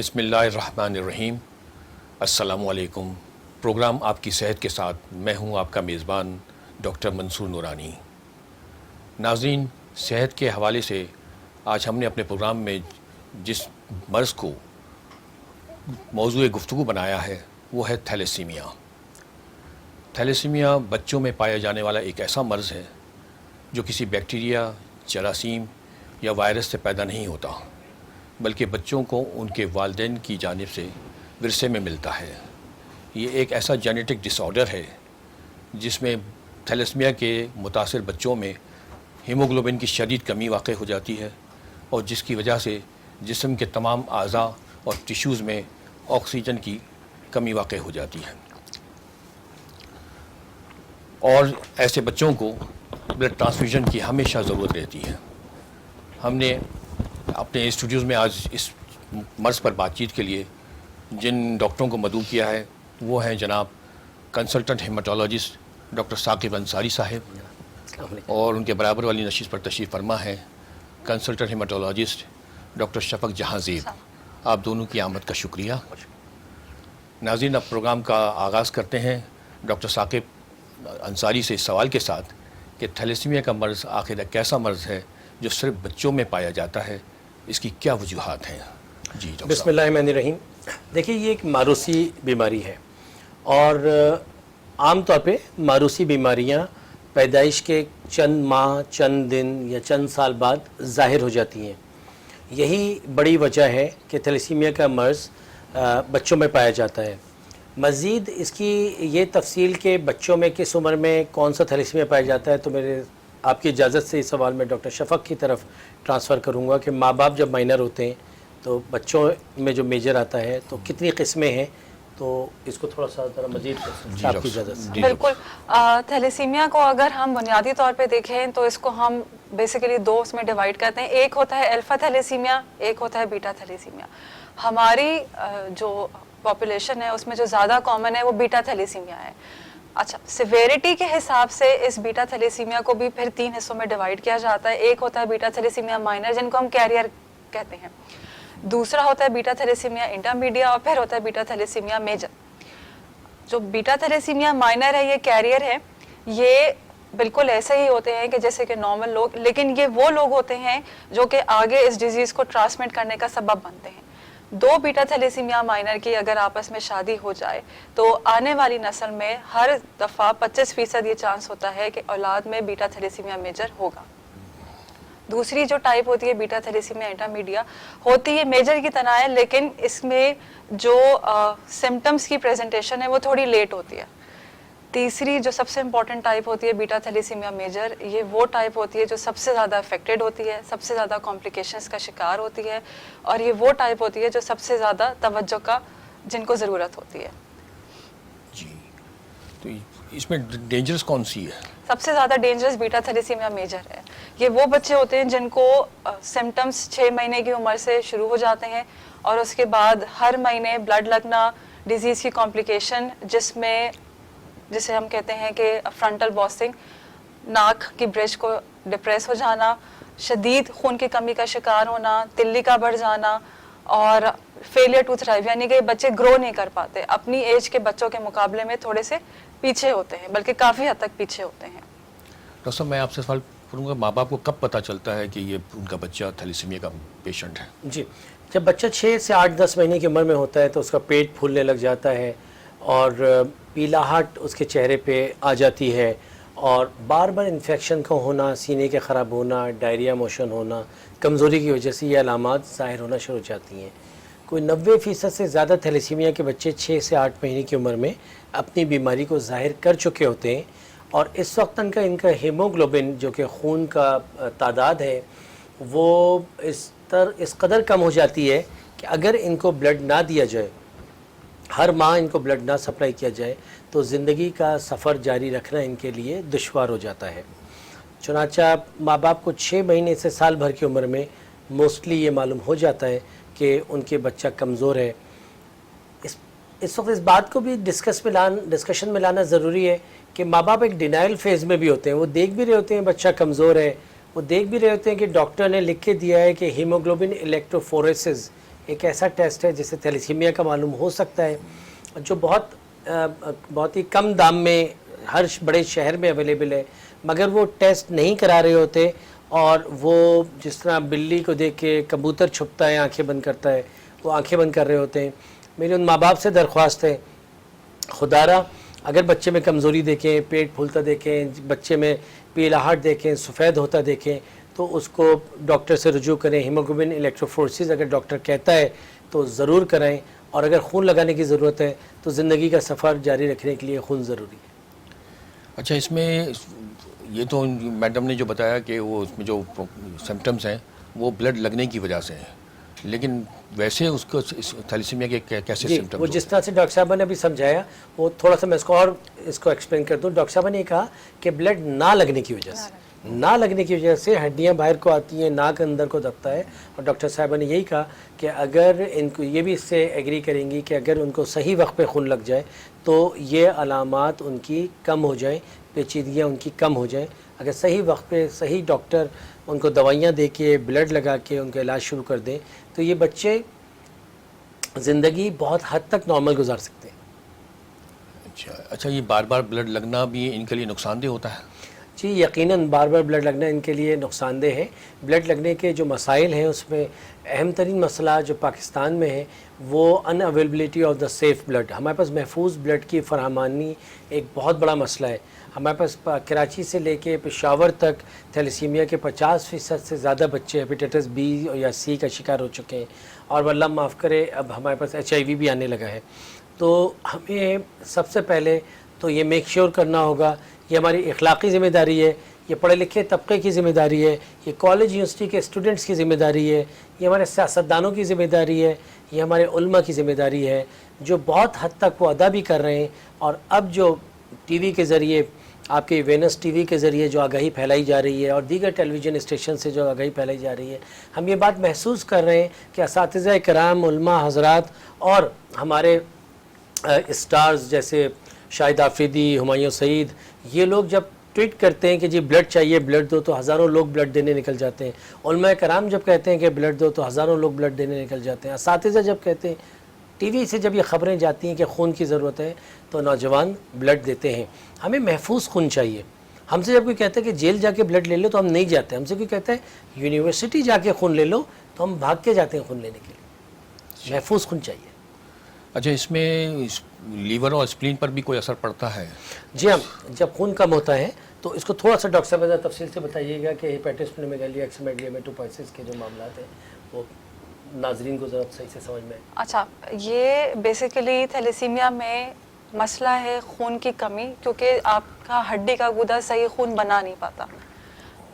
بسم اللہ الرحمن الرحیم. السلام علیکم. پروگرام آپ کی صحت کے ساتھ میں ہوں آپ کا میزبان ڈاکٹر منصور نورانی. ناظرین، صحت کے حوالے سے آج ہم نے اپنے پروگرام میں جس مرض کو موضوع گفتگو بنایا ہے وہ ہے تھیلیسیمیا. تھیلیسیمیا بچوں میں پایا جانے والا ایک ایسا مرض ہے جو کسی بیکٹیریا، جراثیم یا وائرس سے پیدا نہیں ہوتا، بلکہ بچوں کو ان کے والدین کی جانب سے ورثے میں ملتا ہے. یہ ایک ایسا جینیٹک ڈس آرڈر ہے جس میں تھیلیسیمیا کے متاثر بچوں میں ہیموگلوبن کی شدید کمی واقع ہو جاتی ہے، اور جس کی وجہ سے جسم کے تمام اعضاء اور ٹیشوز میں آکسیجن کی کمی واقع ہو جاتی ہے، اور ایسے بچوں کو بلڈ ٹرانسفیوژن کی ہمیشہ ضرورت رہتی ہے. ہم نے اپنے اسٹوڈیوز میں آج اس مرض پر بات چیت کے لیے جن ڈاکٹروں کو مدعو کیا ہے وہ ہیں جناب کنسلٹنٹ ہیماٹولوجسٹ ڈاکٹر ثاقب انصاری صاحب، اور ان کے برابر والی نشست پر تشریف فرما ہے کنسلٹنٹ ہیماٹولوجسٹ ڈاکٹر شفق جہاں زیب. آپ دونوں کی آمد کا شکریہ. ناظرین، اب پروگرام کا آغاز کرتے ہیں ڈاکٹر ثاقب انصاری سے اس سوال کے ساتھ کہ تھیلیسیمیا کا مرض آخر ایک ایسا مرض ہے جو صرف بچوں میں پایا جاتا ہے، اس کی کیا وجوہات ہیں؟ جی ڈاکٹر بسم اللہ الرحمن الرحیم. دیکھیے، یہ ایک ماروثی بیماری ہے، اور عام طور پہ ماروثی بیماریاں پیدائش کے چند ماہ، چند دن یا چند سال بعد ظاہر ہو جاتی ہیں. یہی بڑی وجہ ہے کہ تھیلیسیمیا کا مرض بچوں میں پایا جاتا ہے. مزید اس کی یہ تفصیل کہ بچوں میں کس عمر میں کون سا تھیلیسیمیا پایا جاتا ہے، تو میرے آپ کی اجازت سے یہ سوال میں ڈاکٹر شفق کی طرف ٹرانسفر کروں گا کہ ماں باپ جب مائنر ہوتے ہیں تو بچوں میں جو میجر آتا ہے تو کتنی قسمیں ہیں، تو اس کو تھوڑا سا ذرا مزید آپ کی اجازت سے. بالکل. تھیلیسیمیا کو اگر ہم بنیادی طور پہ دیکھیں تو اس کو ہم بیسیکلی دو اس میں ڈیوائڈ کرتے ہیں. ایک ہوتا ہے الفا تھیلیسیمیا، ایک ہوتا ہے بیٹا تھیلیسیمیا. ہماری جو پاپولیشن ہے اس میں جو زیادہ کامن ہے وہ بیٹا تھیلیسیمیا ہے. اچھا، سیویرٹی کے حساب سے اس بیٹا تھیلیسیمیا کو بھی پھر 3 حصوں میں ڈیوائڈ کیا جاتا ہے. ایک ہوتا ہے بیٹا تھیلیسیمیا مائنر، جن کو ہم کیریئر کہتے ہیں. دوسرا ہوتا ہے بیٹا تھیلیسیمیا انٹرمیڈیا، اور پھر ہوتا ہے بیٹا تھیلیسیمیا میجر. جو بیٹا تھیلیسیمیا مائنر ہے، یہ کیریئر ہے. یہ بالکل ایسے ہی ہوتے ہیں کہ جیسے کہ نارمل لوگ، لیکن یہ وہ لوگ ہوتے ہیں جو کہ آگے اس ڈیزیز کو ٹرانسمٹ کرنے کا سبب بنتے ہیں. 2 بیٹا تھیلیسیمیا مائنر کی اگر آپس میں شادی ہو جائے تو آنے والی نسل میں ہر دفعہ 25% یہ چانس ہوتا ہے کہ اولاد میں بیٹا تھیلیسیمیا میجر ہوگا. دوسری جو ٹائپ ہوتی ہے بیٹا تھیلیسیمیا انٹرمیڈیا، ہوتی ہے میجر کی طرح ہے، لیکن اس میں جو سمٹمز کی پریزنٹیشن ہے وہ تھوڑی لیٹ ہوتی ہے. تیسری جو سب سے امپورٹنٹ ٹائپ ہوتی ہے بیٹا تھیلیسیمیا میجر، یہ وہ ٹائپ ہوتی ہے جو سب سے زیادہ افیکٹڈ ہوتی ہے، سب سے زیادہ کمپلیکیشنز کا شکار ہوتی ہے، اور یہ وہ ٹائپ ہوتی ہے جو سب سے زیادہ توجہ کا جن کو ضرورت ہوتی ہے. جی، تو اس میں ڈینجرس کون سی ہے؟ سب سے زیادہ ڈینجرس بیٹا تھیلیسیمیا میجر ہے. یہ وہ بچے ہوتے ہیں جن کو سمٹمز 6 مہینے کی عمر سے شروع ہو جاتے ہیں، اور اس کے بعد ہر مہینے بلڈ لگنا، ڈیزیز کی کمپلیکیشن جسے ہم کہتے ہیں کہ فرنٹل بوسنگ، ناک کی برج کو ڈپریس ہو جانا، شدید خون کی کمی کا شکار ہونا، تلی کا بڑھ جانا، اور فیلئر ٹو تھرائیو، یعنی کہ بچے گرو نہیں کر پاتے، اپنی ایج کے بچوں کے مقابلے میں تھوڑے سے پیچھے ہوتے ہیں، بلکہ کافی حد تک پیچھے ہوتے ہیں. ڈاکٹر صاحب، میں آپ سے سوال کروں گا، ماں باپ کو کب پتہ چلتا ہے کہ یہ ان کا بچہ تھیلیسیمیا کا پیشنٹ ہے؟ جی، جب بچہ 6 سے 8-10 مہینے کی عمر میں ہوتا ہے تو اس کا پیٹ پھولنے لگ جاتا ہے، اور پیلاہٹ اس کے چہرے پہ آ جاتی ہے، اور بار بار انفیکشن کا ہونا، سینے کے خراب ہونا، ڈائریا موشن ہونا، کمزوری کی وجہ سے یہ علامات ظاہر ہونا شروع ہو جاتی ہیں. کوئی 90% سے زیادہ تھیلیسیمیا کے بچے 6 سے 8 مہینے کی عمر میں اپنی بیماری کو ظاہر کر چکے ہوتے ہیں، اور اس وقت ان کا ہیموگلوبن جو کہ خون کا تعداد ہے وہ اس قدر کم ہو جاتی ہے کہ اگر ان کو بلڈ نہ دیا جائے، ہر ماہ ان کو بلڈ نہ سپلائی کیا جائے، تو زندگی کا سفر جاری رکھنا ان کے لیے دشوار ہو جاتا ہے. چنانچہ ماں باپ کو 6 مہینے سے سال بھر کی عمر میں موسٹلی یہ معلوم ہو جاتا ہے کہ ان کے بچہ کمزور ہے. اس وقت اس بات کو بھی ڈسکشن میں لانا ضروری ہے کہ ماں باپ ایک ڈینائل فیز میں بھی ہوتے ہیں. وہ دیکھ بھی رہے ہوتے ہیں بچہ کمزور ہے، وہ دیکھ بھی رہے ہوتے ہیں کہ ڈاکٹر نے لکھ کے دیا ہے کہ ہیموگلوبن الیکٹروفوریسز ایک ایسا ٹیسٹ ہے جسے تھیلیسیمیا کا معلوم ہو سکتا ہے، جو بہت ہی کم دام میں ہر بڑے شہر میں اویلیبل ہے، مگر وہ ٹیسٹ نہیں کرا رہے ہوتے، اور وہ جس طرح بلی کو دیکھ کے کبوتر چھپتا ہے آنکھیں بند کرتا ہے، وہ آنکھیں بند کر رہے ہوتے ہیں۔ میری ان ماں باپ سے درخواست ہے، خدا را اگر بچے میں کمزوری دیکھیں، پیٹ پھولتا دیکھیں، بچے میں پیلاہٹ دیکھیں، سفید ہوتا دیکھیں، تو اس کو ڈاکٹر سے رجوع کریں۔ ہیموگلوبن الیکٹروفورسز اگر ڈاکٹر کہتا ہے تو ضرور کرائیں، اور اگر خون لگانے کی ضرورت ہے تو زندگی کا سفر جاری رکھنے کے لیے خون ضروری ہے۔ اچھا، اس میں یہ تو میڈم نے جو بتایا کہ وہ اس میں جو سمٹمز ہیں وہ بلڈ لگنے کی وجہ سے ہیں، لیکن ویسے اس کو تھیلیسیمیا کے کیسے جی، سمٹمز وہ جس طرح سے ڈاکٹر صاحبہ نے ابھی سمجھایا، وہ تھوڑا سا میں اس کو ایکسپلین کر دوں۔ ڈاکٹر صاحبہ نے کہا کہ بلڈ نہ لگنے کی وجہ سے ہڈیاں باہر کو آتی ہیں، ناک اندر کو دبتا ہے، اور ڈاکٹر صاحبہ نے یہی کہا کہ اگر ان کو یہ بھی اس سے ایگری کریں گی کہ اگر ان کو صحیح وقت پہ خون لگ جائے تو یہ علامات ان کی کم ہو جائیں، پیچیدگیاں ان کی کم ہو جائیں۔ اگر صحیح وقت پہ صحیح ڈاکٹر ان کو دوائیاں دے کے بلڈ لگا کے ان کا علاج شروع کر دیں تو یہ بچے زندگی بہت حد تک نارمل گزار سکتے ہیں۔ اچھا، یہ بار بار بلڈ لگنا بھی ان کے لیے نقصان دہ ہوتا ہے؟ جی یقیناً بار بار بلڈ لگنا ان کے لیے نقصان دہ ہے۔ بلڈ لگنے کے جو مسائل ہیں اس میں اہم ترین مسئلہ جو پاکستان میں ہے وہ unavailability of the safe blood. ہمارے پاس محفوظ بلڈ کی فراہمانی ایک بہت بڑا مسئلہ ہے۔ ہمارے پاس کراچی سے لے کے پشاور تک تھیلیسیمیا کے 50% سے زیادہ بچے ہیپیٹائٹس بی یا سی کا شکار ہو چکے ہیں، اور اللہ معاف کرے اب ہمارے پاس HIV بھی آنے لگا ہے۔ تو ہمیں سب سے پہلے تو یہ میک شیور کرنا ہوگا، یہ ہماری اخلاقی ذمہ داری ہے، یہ پڑھے لکھے طبقے کی ذمہ داری ہے، یہ کالج یونیورسٹی کے اسٹوڈنٹس کی ذمہ داری ہے، یہ ہمارے سیاستدانوں کی ذمہ داری ہے، یہ ہمارے علماء کی ذمہ داری ہے، جو بہت حد تک وہ ادا بھی کر رہے ہیں۔ اور اب جو ٹی وی کے ذریعے، آپ کے وینس ٹی وی کے ذریعے جو آگاہی پھیلائی جا رہی ہے، اور دیگر ٹیلی ویژن اسٹیشن سے جو آگاہی پھیلائی جا رہی ہے، ہم یہ بات محسوس کر رہے ہیں کہ اساتذہ کرام، علماء حضرات اور ہمارے اسٹارز جیسے شاہد آفریدی، ہمایوں سعید، یہ لوگ جب ٹویٹ کرتے ہیں کہ جی بلڈ چاہیے، بلڈ دو، تو ہزاروں لوگ بلڈ دینے نکل جاتے ہیں۔ علماء کرام جب کہتے ہیں کہ بلڈ دو تو ہزاروں لوگ بلڈ دینے نکل جاتے ہیں۔ اساتذہ جب کہتے ہیں، ٹی وی سے جب یہ خبریں جاتی ہیں کہ خون کی ضرورت ہے تو نوجوان بلڈ دیتے ہیں۔ ہمیں محفوظ خون چاہیے۔ ہم سے جب کوئی کہتا ہے کہ جیل جا کے بلڈ لے لو تو ہم نہیں جاتے۔ ہم سے کوئی کہتا ہے یونیورسٹی جا کے خون لے لو تو ہم بھاگ کے جاتے ہیں خون لینے کے لیے۔ محفوظ خون چاہیے۔ اچھا، اس میں لیور اور اسپلین پر بھی کوئی اثر پڑتا ہے؟ جی ہاں، جب خون کم ہوتا ہے تو اس کو تھوڑا سا ڈاکٹر صاحب ذرا تفصیل سے بتائیے گا کہ ہیپیٹس پنیومیگالی، ایکسیمیگلی، ہیمیٹوپائسس کے جو معاملات ہیں وہ ناظرین کو ذرا صحیح سے سمجھ میں آئے۔ اچھا، یہ بیسیکلی تھیلیسیمیا میں مسئلہ ہے خون کی کمی، کیونکہ آپ کا ہڈی کا گودا صحیح خون بنا نہیں پاتا۔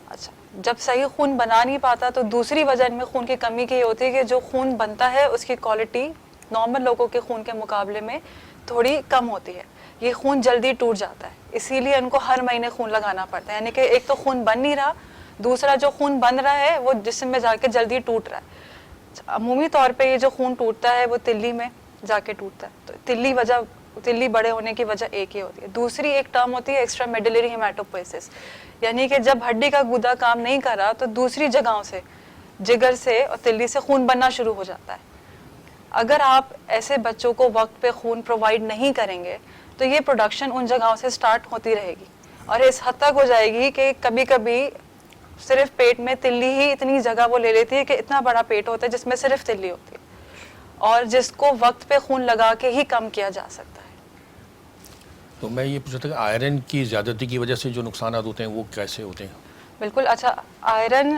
اچھا، جب صحیح خون بنا نہیں پاتا تو دوسری وجہ ان میں خون کی کمی کی یہ ہوتی ہے کہ جو خون بنتا ہے اس کی کوالٹی نارمل لوگوں کے خون کے مقابلے میں تھوڑی کم ہوتی ہے۔ یہ خون جلدی ٹوٹ جاتا ہے، اسی لیے ان کو ہر مہینے خون لگانا پڑتا ہے۔ یعنی کہ ایک تو خون بن نہیں رہا، دوسرا جو خون بن رہا ہے وہ جسم میں جا کے جلدی ٹوٹ رہا ہے۔ عمومی طور پہ یہ جو خون ٹوٹتا ہے وہ تلی میں جا کے ٹوٹتا ہے، تو تلی بڑے ہونے کی وجہ ایک ہی ہوتی ہے۔ دوسری ایک ٹرم ہوتی ہے ایکسٹرا میڈولری ہیمیٹوپوئسس، یعنی کہ جب ہڈی کا گودا کام نہیں کر رہا تو دوسری جگہوں سے، جگر سے اور تلی سے خون بننا شروع ہو جاتا ہے۔ اگر آپ ایسے بچوں کو وقت پہ خون پرووائڈ نہیں کریں گے تو یہ پروڈکشن ان جگہوں سے سٹارٹ ہوتی رہے گی، اور اس حد تک ہو جائے گی کہ کبھی کبھی صرف پیٹ میں تلی ہی اتنی جگہ وہ لے لیتی ہے کہ اتنا بڑا پیٹ ہوتا ہے جس میں صرف تلی ہوتی ہے، اور جس کو وقت پہ خون لگا کے ہی کم کیا جا سکتا ہے۔ تو میں یہ پوچھ رہا تھا کہ آئرن کی زیادتی کی وجہ سے جو نقصانات ہوتے ہیں وہ کیسے ہوتے ہیں؟ بالکل، اچھا، آئرن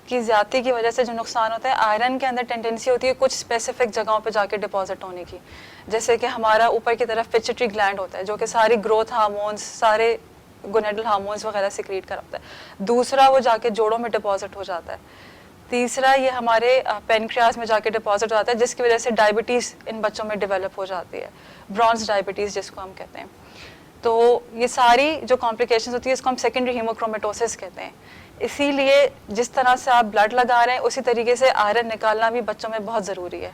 کی زیادتی کی وجہ سے جو نقصان ہوتا ہے، آئرن کے اندر ٹینڈنسی ہوتی ہے کچھ اسپیسیفک جگہوں پہ جا کے ڈپازٹ ہونے کی، جیسے کہ ہمارا اوپر کی طرف پچیٹری گلینڈ ہوتا ہے جو کہ ساری گروتھ ہارمونز، سارے گونیڈل ہارمونز وغیرہ سیکریٹ کرتا ہے۔ دوسرا وہ جا کے جوڑوں میں ڈپازٹ ہو جاتا ہے۔ تیسرا یہ ہمارے پینکریاس میں جا کے ڈپازٹ ہو جاتا ہے، جس کی وجہ سے ڈائبٹیز ان بچوں میں ڈیولپ ہو جاتی ہے، برونز ڈائبٹیز جس کو ہم کہتے ہیں۔ تو یہ ساری جو کمپلیکیشنز ہوتی ہے اس کو ہم سیکنڈری ہیموکرومیٹوسس کہتے ہیں۔ اسی لیے جس طرح سے آپ بلڈ لگا رہے ہیں اسی طریقے سے آئرن نکالنا بھی بچوں میں بہت ضروری ہے۔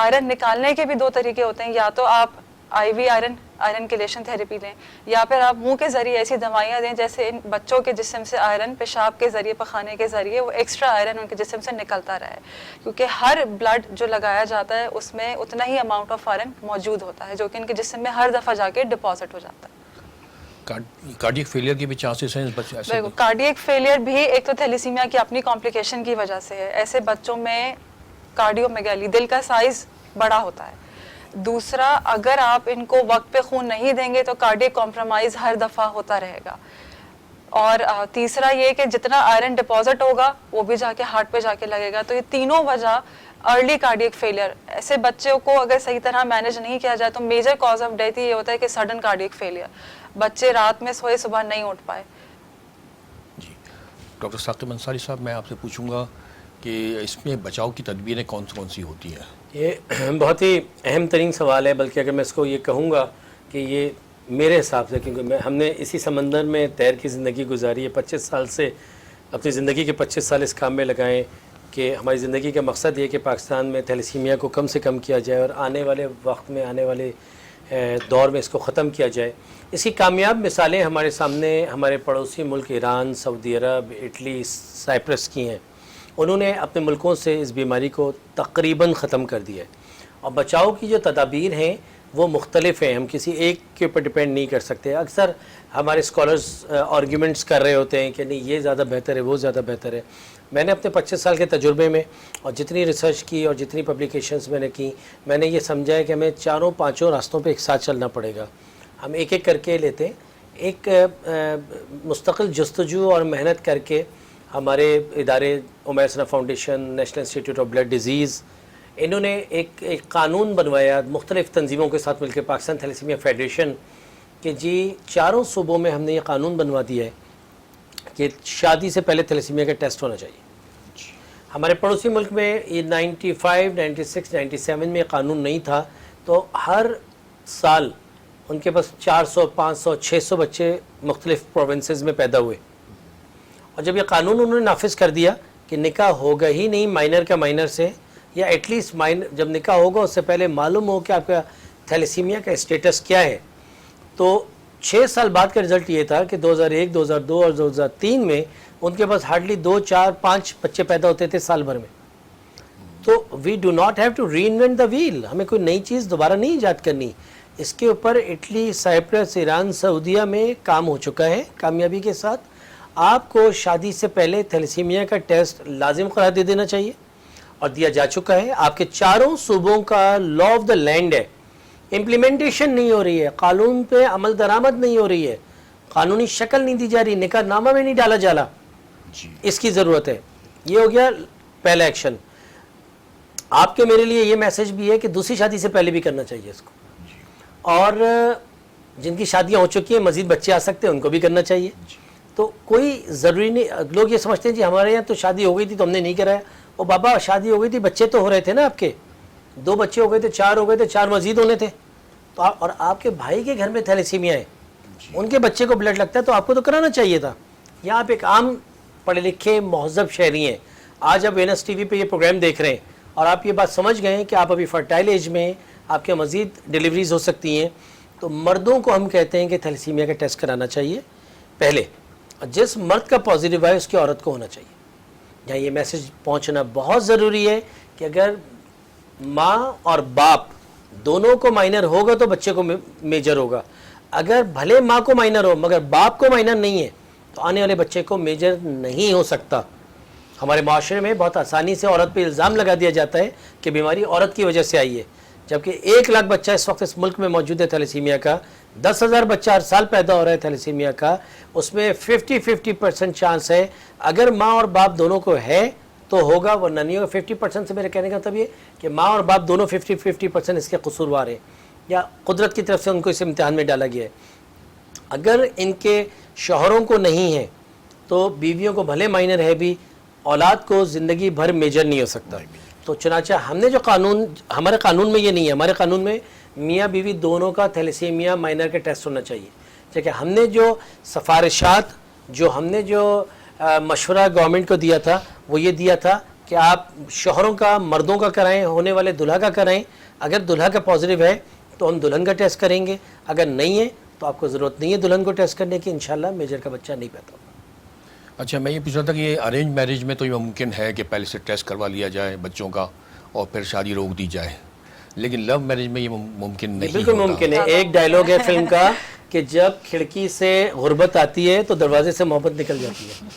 آئرن نکالنے کے بھی دو طریقے ہوتے ہیں، یا تو آپ آئی وی آئرن آئرن کیلیشن تھیراپی لیں، یا پھر آپ منہ کے ذریعے ایسی دوائیاں دیں جیسے ان بچوں کے جسم سے آئرن پیشاب کے ذریعے پخانے کے ذریعے وہ ایکسٹرا آئرن ان کے جسم سے نکلتا رہے، کیونکہ ہر بلڈ جو لگایا جاتا ہے اس میں اتنا ہی اماؤنٹ آف آئرن موجود ہوتا ہے جو کہ ان کے جسم میں ہر دفعہ جا کے ڈپازٹ ہو جاتا ہے۔ کارڈیک فیلئر کے بھی چانسز ہیں بچے ایسے؟ بالکل، کارڈیک فیلئر بھی ایک تو تھیلیسیمیا کی اپنی کمپلیکیشن کی وجہ سے ہے، ایسے بچوں میں کارڈیومیگالی دل کا سائز بڑا ہوتا ہے۔ دوسرا، اگر آپ ان کو وقت پہ خون نہیں دیں گے تو کارڈیک کمپرومائز ہر دفعہ ہوتا رہے گا۔ اور تیسرا یہ کہ جتنا آئرن ڈپازٹ ہوگا وہ بھی جا کے ہارٹ پہ جا کے لگے گا۔ تو یہ تینوں وجہ ارلی کارڈیک فیلئر، ایسے بچوں کو اگر صحیح طرح مینیج نہیں کیا جائے تو میجر کاز آف ڈیتھ یہ ہوتا ہے کہ سڈن کارڈیک فیلئر، بچے رات میں سوئے صبح نہیں اٹھ پائے۔ جی ڈاکٹر ثاقب انصاری صاحب، میں آپ سے پوچھوں گا کہ اس میں بچاؤ کی تدبیریں کون سی ہوتی ہیں؟ یہ بہت ہی اہم ترین سوال ہے، بلکہ اگر میں اس کو یہ کہوں گا کہ یہ میرے حساب سے، کیونکہ ہم نے اسی سمندر میں تیر کی زندگی گزاری ہے، 25 سال سے اپنی زندگی کے 25 سال اس کام میں لگائیں کہ ہماری زندگی کا مقصد یہ کہ پاکستان میں تھیلیسیمیا کو کم سے کم کیا جائے اور آنے والے وقت میں، آنے والے دور میں اس کو ختم کیا جائے۔ اس کی کامیاب مثالیں ہمارے سامنے ہمارے پڑوسی ملک ایران، سعودی عرب، اٹلی، سائپرس کی ہیں۔ انہوں نے اپنے ملکوں سے اس بیماری کو تقریباً ختم کر دیا ہے، اور بچاؤ کی جو تدابیر ہیں وہ مختلف ہیں، ہم کسی ایک کے اوپر ڈپینڈ نہیں کر سکتے۔ اکثر ہمارے اسکالرز آرگیومنٹس کر رہے ہوتے ہیں کہ نہیں یہ زیادہ بہتر ہے، وہ زیادہ بہتر ہے۔ میں نے اپنے 25 سال کے تجربے میں اور جتنی ریسرچ کی اور جتنی پبلیکیشنز میں نے کی، میں نے یہ سمجھا ہے کہ ہمیں 4-5 راستوں پہ ایک ساتھ چلنا پڑے گا۔ ہم ایک ایک کر کے لیتے ہیں، ایک مستقل جستجو اور محنت کر کے ہمارے ادارے Umair Sana foundation, national institute of blood diseases, انہوں نے ایک قانون بنوایا مختلف تنظیموں کے ساتھ مل کے، پاکستان تھیلیسیمیا فیڈریشن، کہ جی 4 صوبوں میں ہم نے یہ قانون بنوا دیا ہے کہ شادی سے پہلے تھیلیسیمیا کا ٹیسٹ ہونا چاہیے۔ ہمارے پڑوسی ملک میں یہ 95، 96، 97 میں یہ قانون نہیں تھا، تو ہر سال ان کے پاس 400، 500، 600 بچے مختلف پروونسز میں پیدا ہوئے، اور جب یہ قانون انہوں نے نافذ کر دیا کہ نکاح ہوگا ہی نہیں مائنر کا مائنر سے، یا ایٹ لیسٹ جب نکاح ہوگا اس سے پہلے معلوم ہو کہ آپ کا تھیلیسیمیا کا اسٹیٹس کیا ہے، تو 6 سال بعد کا رزلٹ یہ تھا کہ 2001، 2002 اور 2003 میں ان کے پاس ہارڈلی 2، 4، 5 بچے پیدا ہوتے تھے سال بھر میں۔ تو we do not have to reinvent the wheel, ہمیں کوئی نئی چیز دوبارہ نہیں ایجاد کرنی۔ اس کے اوپر اٹلی، سائپرس، ایران، سعودیہ میں کام ہو چکا ہے کامیابی کے ساتھ۔ آپ کو شادی سے پہلے تھیلیسیمیا کا ٹیسٹ لازم قرار دے دینا چاہیے، اور دیا جا چکا ہے۔ آپ کے 4 صوبوں کا لا آف دا لینڈ ہے، امپلیمنٹیشن نہیں ہو رہی ہے، قانون پہ عمل درآمد نہیں ہو رہی ہے، قانونی شکل نہیں دی جا رہی، نکاح نامہ میں نہیں ڈالا جا رہا، اس کی ضرورت ہے۔ یہ ہو گیا پہلا ایکشن۔ آپ کے میرے لیے یہ میسج بھی ہے کہ دوسری شادی سے پہلے بھی کرنا چاہیے اس کو، اور جن کی شادیاں ہو چکی ہیں مزید بچے آ سکتے ہیں ان کو بھی کرنا چاہیے۔ تو کوئی ضروری نہیں، لوگ یہ سمجھتے ہیں جی ہمارے یہاں تو شادی ہو گئی تھی تو ہم نے نہیں کرایا۔ او بابا، شادی ہو گئی تھی، بچے تو ہو رہے تھے نا، آپ کے 2 بچے ہو گئے تھے، 4 ہو گئے تھے، 4 مزید ہونے تھے، تو اور آپ کے بھائی کے گھر میں تھیلیسیمیا ہے، ان کے بچے کو بلڈ لگتا ہے تو آپ کو تو کرانا چاہیے تھا۔ یا آپ ایک عام پڑھے لکھے مہذب شہری ہیں، آج آپ وینس ٹی وی پہ یہ پروگرام دیکھ رہے ہیں اور آپ یہ بات سمجھ گئے ہیں کہ آپ ابھی فرٹائل ایج میں، آپ کے مزید ڈیلیوریز ہو سکتی ہیں، تو مردوں کو ہم کہتے ہیں کہ تھیلیسیمیا کا ٹیسٹ کرانا چاہیے پہلے۔ جس مرد کا پازیٹیو ہے اس کی عورت کو ہونا چاہیے۔ یہاں یہ میسج پہنچنا بہت ضروری ہے کہ اگر ماں اور باپ دونوں کو مائنر ہوگا تو بچے کو میجر ہوگا، اگر بھلے ماں کو مائنر ہو مگر باپ کو مائنر نہیں ہے تو آنے والے بچے کو میجر نہیں ہو سکتا۔ ہمارے معاشرے میں بہت آسانی سے عورت پہ الزام لگا دیا جاتا ہے کہ بیماری عورت کی وجہ سے آئی ہے، جبکہ 1 لاکھ بچہ اس وقت اس ملک میں موجود ہے تھیلیسیمیا کا، 10,000 بچہ ہر سال پیدا ہو رہا ہے تھیلیسیمیا کا، اس میں 50% چانس ہے اگر ماں اور باپ دونوں کو ہے تو ہوگا، ورنہ نہیں ہوگا۔ 50% سے میرے کہنے کا مطلب یہ کہ ماں اور باپ دونوں 50% اس کے قصوروار ہیں، یا قدرت کی طرف سے ان کو اس امتحان میں ڈالا گیا ہے۔ اگر ان کے شوہروں کو نہیں ہے تو بیویوں کو بھلے مائنر ہے بھی، اولاد کو زندگی بھر میجر نہیں ہو سکتا۔ تو چنانچہ ہم نے جو قانون، ہمارے قانون میں یہ نہیں ہے، ہمارے قانون میں میاں بیوی دونوں کا تھیلیسیمیا مائنر کا ٹیسٹ ہونا چاہیے۔ لیکن ہم نے جو سفارشات، ہم نے جو مشورہ گورنمنٹ کو دیا تھا وہ یہ دیا تھا کہ آپ شوہروں کا، مردوں کا کرائیں، ہونے والے دلہا کا کرائیں، اگر دلہا کا پازیٹیو ہے تو ہم دلہن کا ٹیسٹ کریں گے. اگر نہیں ہے تو آپ کو ضرورت نہیں ہے دلہن کو ٹیسٹ کرنے کی, انشاءاللہ میجر کا بچہ نہیں پیدا ہوگا. اچھا میں یہ پوچھ رہا تھا کہ یہ ارینج میرج میں تو یہ ممکن ہے کہ پہلے سے ٹیسٹ کروا لیا جائے بچوں کا اور پھر شادی روک دی جائے, لیکن لو میرج میں یہ ممکن نہیں بالکل ہوتا. ممکن ہے. ایک ڈائلاگ ہے فلم کا کہ جب کھڑکی سے غربت آتی ہے تو دروازے سے محبت نکل جاتی ہے.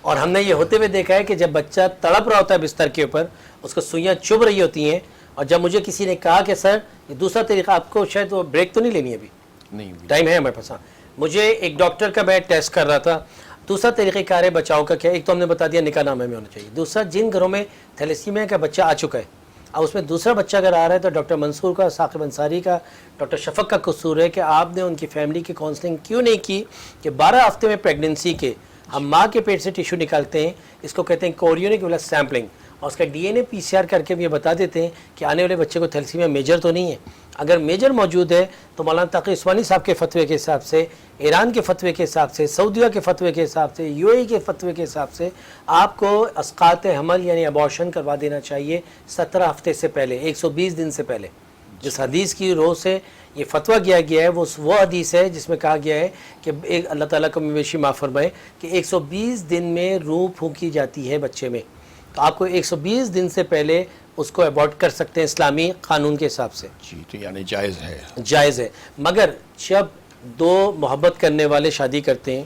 اور ہم نے یہ ہوتے ہوئے دیکھا ہے کہ جب بچہ تڑپ رہا ہوتا ہے بستر کے اوپر, اس کو سوئیاں چبھ رہی ہوتی ہیں, اور جب مجھے کسی نے کہا کہ سر یہ دوسرا طریقہ, آپ کو شاید وہ بریک تو نہیں لینی ابھی, نہیں ٹائم ہے ہمارے پاس. مجھے ایک ڈاکٹر کا میں ٹیسٹ کر رہا تھا. دوسرا طریقہ کار ہے بچاؤ کا کیا, ایک تو ہم نے بتا دیا نکاح نامے میں ہونا چاہیے. دوسرا جن گھروں میں تھیلیسیمیا کا بچہ آ چکا ہے, اب اس میں دوسرا بچہ اگر آ رہا ہے تو ڈاکٹر منصور کا, ثاقب انصاری کا, ڈاکٹر شفق کا قصور ہے کہ آپ نے ان کی فیملی کی کاؤنسلنگ کیوں نہیں کی کہ 12 ہفتے میں پریگننسی کے ہم ماں کے پیٹ سے ٹیشو نکالتے ہیں, اس کو کہتے ہیں کوریونک ویلا سیمپلنگ, اور اس کا ڈی این اے پی سی آر کر کے ہم یہ بتا دیتے ہیں کہ آنے والے بچے کو تھیلیسیمیا میجر تو نہیں ہے. اگر میجر موجود ہے تو مولانا تقی عثمانی صاحب کے فتوے کے حساب سے, ایران کے فتوے کے حساب سے, سعودیہ کے فتوے کے حساب سے, یو اے ای کے فتوے کے حساب سے آپ کو اسقاط حمل یعنی ابارشن کروا دینا چاہیے 17 ہفتے سے پہلے, 120 دن سے پہلے. جس حدیث کی روح سے یہ فتویٰ کیا گیا ہے وہ حدیث ہے جس میں کہا گیا ہے کہ اللہ تعالیٰ کو مویشی معاف فرمائے کہ 120 دن میں روح پھونکی جاتی ہے بچے میں, تو آپ کو 120 دن سے پہلے اس کو ابارٹ کر سکتے ہیں اسلامی قانون کے حساب سے. جی تو یعنی جائز ہے. جائز ہے. مگر جب دو محبت کرنے والے شادی کرتے ہیں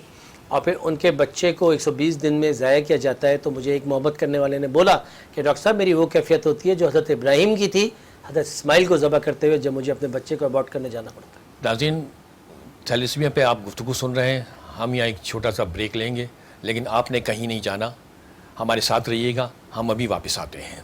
اور پھر ان کے بچے کو 120 دن میں ضائع کیا جاتا ہے, تو مجھے ایک محبت کرنے والے نے بولا کہ ڈاکٹر صاحب میری وہ کیفیت ہوتی ہے جو حضرت ابراہیم کی تھی حضرت اسماعیل کو ذبح کرتے ہوئے جب مجھے اپنے بچے کو ابارٹ کرنے جانا پڑتا ہے. ناظرین, تھیلیسیمیا پہ آپ گفتگو سن رہے ہیں, ہم یہاں ایک چھوٹا سا بریک لیں گے, لیکن آپ نے کہیں نہیں جانا, ہمارے ساتھ رہیے گا, ہم ابھی واپس آتے ہیں.